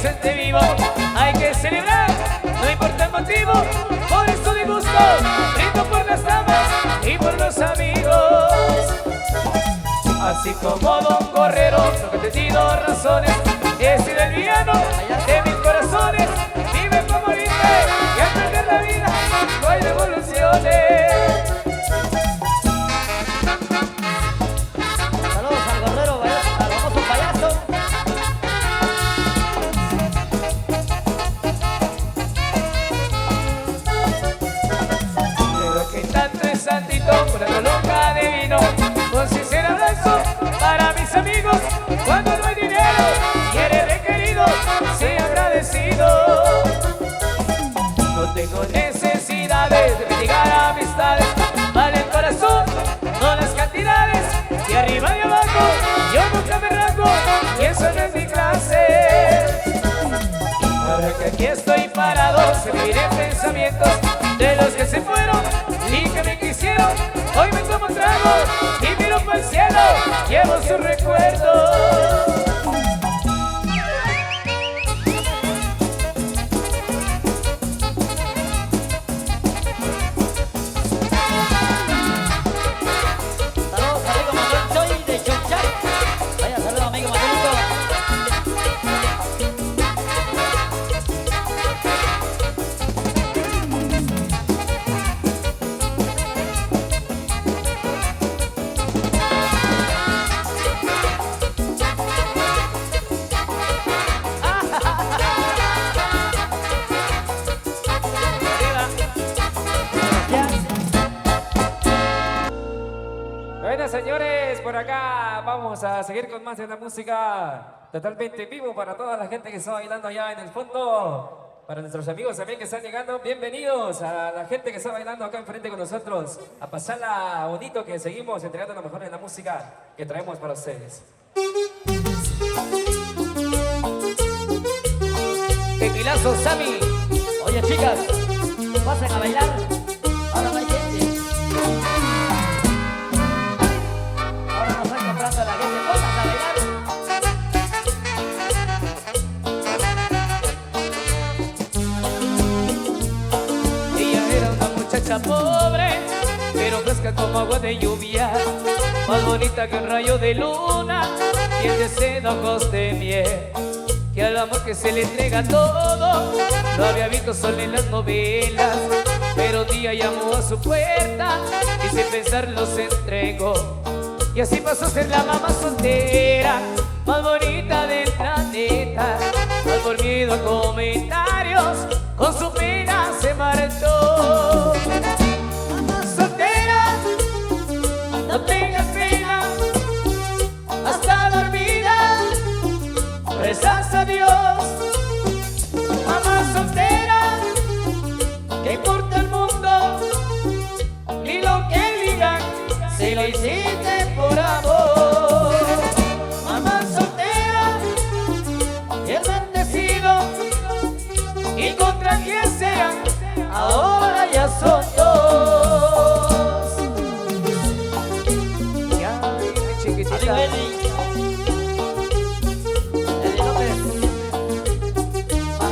presente vivo. Hay que celebrar, no importa el motivo. Por eso de gusto, brindo por las damas y por los amigos. Así como Don Correro, lo que he tenido razones. He sido el villano de mis corazones. Vive como vive y al perder la vida no hay devoluciones. Saludos al Guerrero, al famoso payaso. Pero que tanto es santito, una loca de vino. Con sincero abrazo para mis amigos. Cuando no hay dinero y eres requerido, sé agradecido. No tengo necesidades de mendigar amistades. Vale el corazón, no las cantidades. De arriba y abajo, yo nunca me rasgo y eso no es mi clase. Ahora que aquí estoy parado, serviré pensamientos de los que se fueron y que me quisieron. Hoy me tomo un trago y miro para el cielo, llevo su recuerdo. Saludos, amigo Manuel Choy de Chonchay. Vaya, saludos, amigo Manuelito. Bueno, señores, por acá vamos a seguir con más de la música totalmente vivo para toda la gente que está bailando allá en el fondo. Para nuestros amigos también que están llegando, bienvenidos a la gente que está bailando acá enfrente con nosotros. A pasarla bonito, que seguimos entregando lo mejor de la música que traemos para ustedes. Tequilazo, Sammy. Oye, chicas, pasen a bailar. Ahora no hay gente. Ahora no están comprando a la gente. Pasen a bailar. Ella era una muchacha pobre, pero fresca como agua de lluvia, más bonita que un rayo de luna, piel de seda, ojos de miel. Que al amor que se le entrega todo, lo había visto solo en las novelas, pero un día llamó a su puerta y sin pensarlo se entregó. Y así pasó a ser la mamá soltera, más bonita del planeta. Mal por miedo a comentarios, con su pena se marchó. Mamá soltera, no tengas pena, hasta dormida rezas a Dios. Mamá soltera, que importa el mundo ni lo que digan, si lo hiciste por amor. Mamá soltera, y el bendecido, y contra quien sea, ahora ya son dos. Ya, mi chiquitita. Amigo Eddie. Eddie López.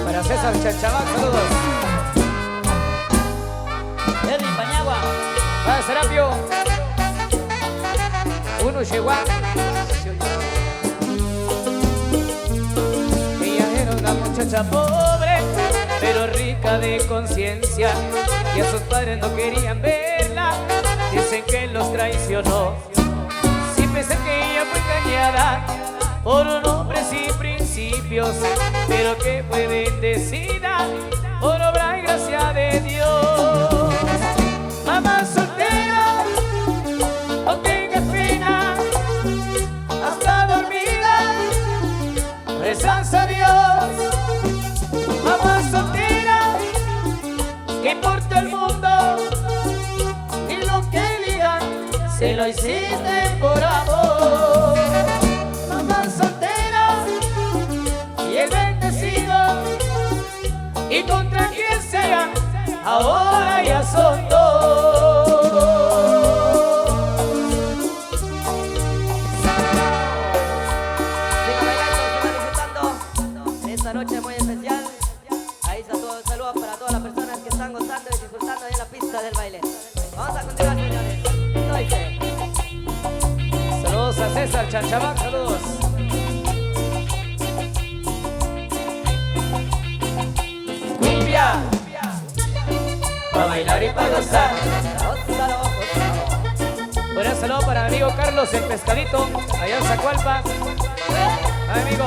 Para César Chachabán, saludos. Eddie Pañagua. Para Serapio. Uno llegó. Ella era una muchacha pobre, pero rica de conciencia, y a sus padres no querían verla, dicen que los traicionó. Sí pensé que ella fue engañada por un hombre sin principios, pero que fue bendecida por obra y gracia de Dios. Mamá soltera, no tengas pena, hasta dormida rezas a Dios. Mamá soltera, que importa el mundo y lo que digan, se lo hiciste por amor. Mamá soltera, y el bendecido, y contra quien sea, ahora ya son dos. Sigan bailando, sigan disfrutando esta noche muy están gozando y disfrutando ahí en la pista del baile. Vamos a continuar, señores. No hay que. Saludos a César Chanchabac, saludos. Cumbia, pa' bailar y pa' gozar. Un saludo para mi amigo Carlos el Pescadito, allá en Zacualpa. Ay, amigo.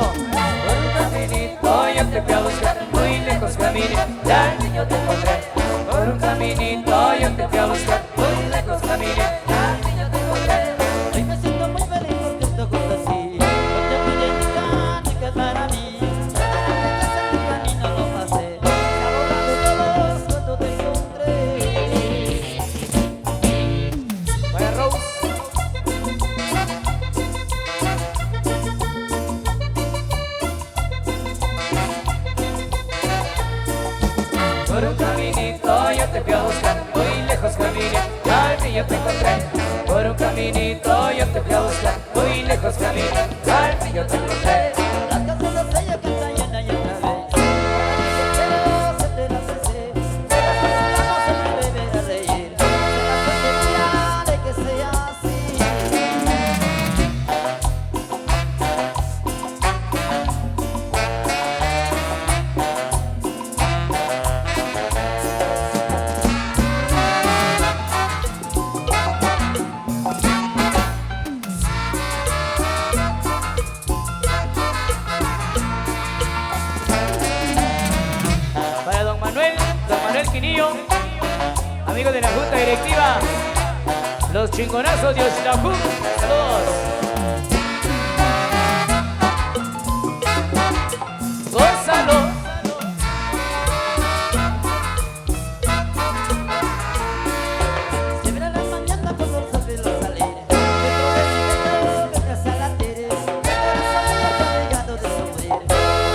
Por un caminito yo te fui a buscar, muy lejos caminé, ya al niño te encontré. Por un caminito yo te fui a buscar, muy lejos caminé, ya al niño te encontré. Hoy me siento muy feliz porque estoy junto a ti, porque mi identidad que es para mí. El camino lo pasé, saboreando todos cuando te encontré. Vaya Rose. Por un caminito yo te fui a buscar, muy lejos caminé, al fin yo te encontré. Por un caminito yo te fui a buscar, muy lejos caminé, al fin yo te encontré. Las canciones de ella cantan llena y otra vez. Pero siempre las pensé, pero no se me beber a reír. Será suerte mía de que sea así. Para don Manuel Quinillo, amigo de la Junta Directiva, los chingonazos de Oxlajú, saludos. Gózalo. Siempre a la mañana cuando el sol ve los salir, me traza la tere, mi corazón ya está llegado de sufrir.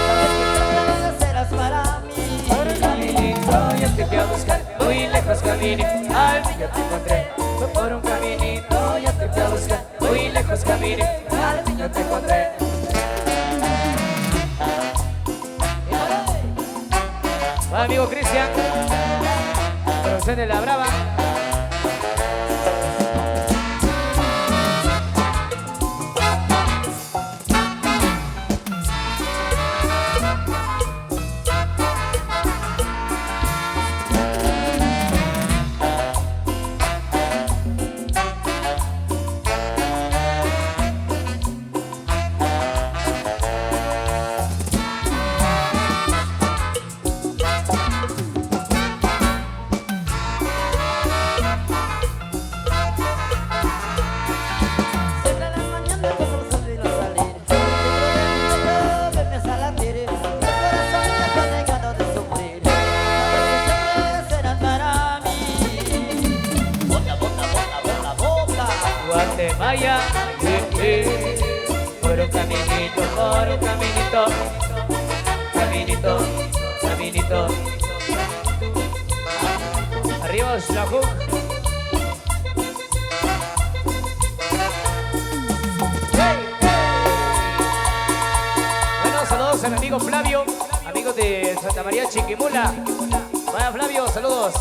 Sabes que siempre serás para mí. Por un caminito yo te fui a buscar, muy lejos caminé, al fin yo te encontré. Por un caminito yo te fui a buscar, muy lejos caminé, al fin yo te encontré. Va, amigo Cristian, producción de La Brava. Siempre a la mañana cuando el sol ve los salir, me traza la tere, mi corazón ya está llegado de sufrir. Sabes que siempre serás para mí. Boca, boca, boca, boca, boca. Guatemala, por un caminito, caminito, caminito. Arriba Oxlajú. Bueno, saludos a mi amigo Flavio, amigo de Santa María Chiquimula. Vaya Flavio, saludos.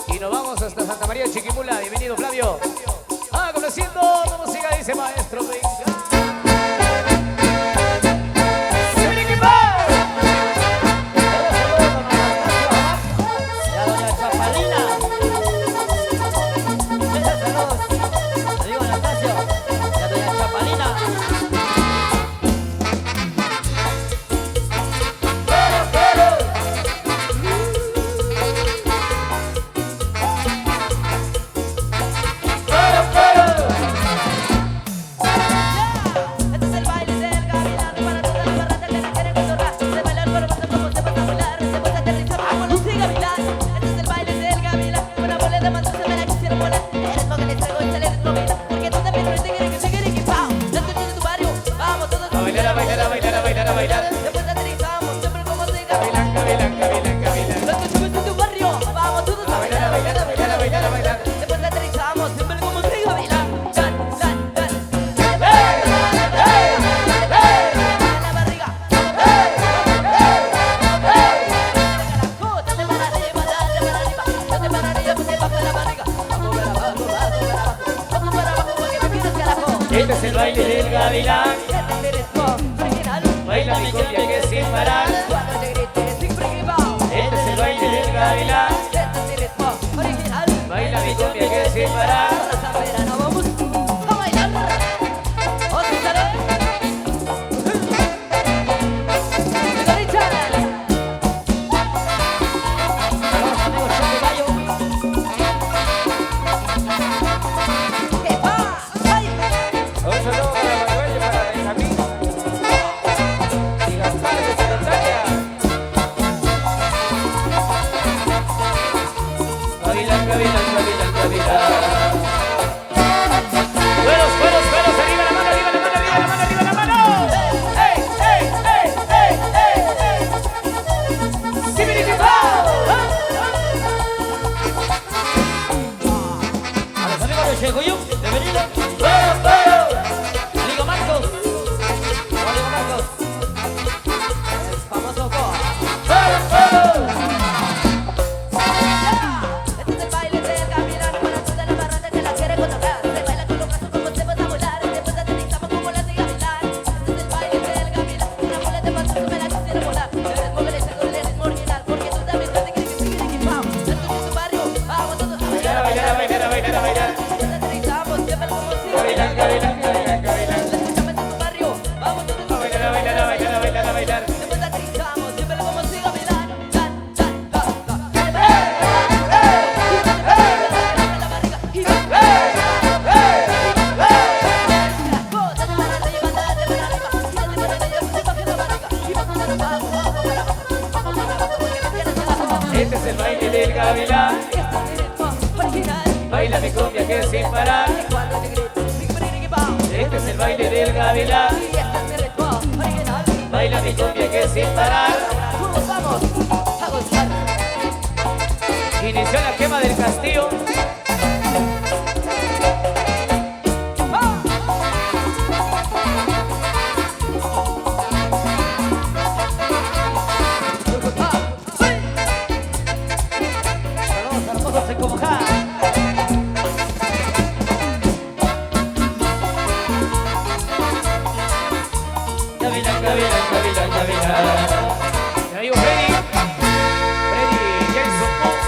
Y nos vamos hasta Santa María Chiquimula. Bienvenido Flavio. Ah, conociendo la música, dice maestro, venga. Y a doña Chapalina. Saludos. Te digo Anastasio. Y a doña Chapalina. Este es el baile del gavilán para todas las barras que la quieren cotorrar. De bailar por paso como se pasa a volar, se puede aterrizar como Lucy Gavilán. Este es el baile del gavilán, una bola de matar se me la quisieron volar. El ritmo que les traigo es el ritmo vida, porque tú también no te pao. Las coches de tu barrio, vamos todos A bailar, a bailar, a bailar, a bailar, a bailar. Después aterrizamos siempre como se Gavilán, gavilán, gavilán, gavilán. Las coches de tu barrio, vamos todos A bailar, a bailar, a bailar, a bailar, a bailar. Después aterrizamos siempre como se gavilán. Chan, chan, chan. La barriga. Dale para arriba, dale para arriba. el baile del gavilán. Este es mi ritmo original. Baila mi cumbia que es sin parar. Cuando te grite, sin frigibao. Este es el baile del gavilán. Este es mi ritmo original. Baila mi cumbia que es sin parar. Raza verano, vamos a bailar. ¡Os gustaré! ¡Señorita! Saludos amigos Chumbigayo. ¡Que va! ¡Ay! Un saludo para Manuel y para Benjamín. Y Gaspar de Secretaria. Gavilán, gavilán, gavilán, gavilán. ¡Fueros, fueros, fueros! ¡Arriba la mano, arriba la mano, arriba la mano, arriba la mano! ¡Ey, ey, ey, ey, ey, ey! ¡Sibirikipao! A los amigos de Chegoyú, bienvenido. ¡Fueros, fueros! Amigo Marcos. Amigo Marcos. El famoso Go. ¡Fueros, fueros! Este es el baile del gavilán. Para toda la barra que la quiere conocer. Se baila con los brazos como se va a volar. Después aterrizamos como las de gavilán. Este es el baile del gavilán. Una bola de pasos me la quisiera volar. El ritmo que le saco del ritmo original. Porque tú también sabes que pao. Esto es tu barrio. Vamos todos a Bailar, a bailar. bailar, a bailar, a bailar, a bailar. Después aterrizamos, siempre como si Gavilán, gavilán, gavilán, gavilán. Escúchame en tu barrio. Vamos todos A bailar, a bailar, a bailar, a bailar, a bailar. Después aterrizamos, siempre como si gavilán. Este es el baile del gavilán. Baila mi cumbia que es sin parar. Este es el baile del gavilán. Baila mi cumbia que es sin parar. Vamos a gozar. Inició la quema del castillo. Saludos hermosos en Comojá. Gavilán, gavilán, gavilán, gavilán. Mi amigo Freddy. Freddy Jason Pong.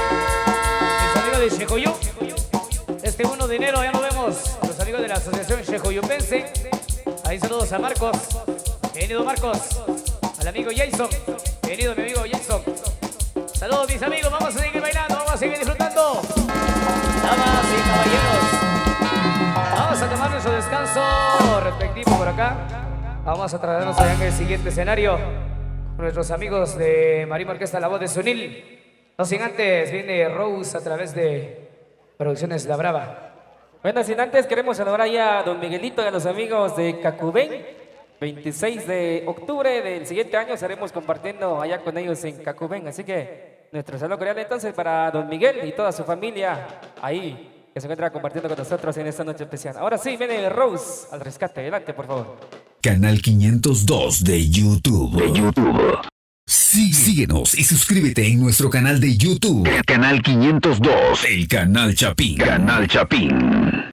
Mis amigos de Chejoyú. Este 1 de enero ya nos vemos. Los amigos de la Asociación Chejoyupense. Ahí saludos a Marcos. Bienvenido Marcos. Al amigo Jason. Bienvenido mi amigo Jason. Saludos mis amigos. Vamos a seguir bailando. Vamos a seguir disfrutando. Damas y caballeros. Vamos a tomar nuestro descanso respectivo por acá. Vamos a trasladarnos allá en el siguiente escenario con nuestros amigos de Marín Orquesta La Voz de Sunil. No sin antes viene Rose a través de Producciones La Brava. Bueno, sin antes queremos saludar ahí a don Miguelito y a los amigos de Cacubén. 26 de octubre del siguiente año estaremos compartiendo allá con ellos en Cacubén. Así que nuestro saludo cordial entonces para don Miguel y toda su familia ahí que se encuentra compartiendo con nosotros en esta noche especial. Ahora sí, viene Rose al rescate. Adelante, por favor. Canal 502 de YouTube. Síguenos y suscríbete en nuestro canal de YouTube. Canal 502. El Canal Chapín. Canal Chapín.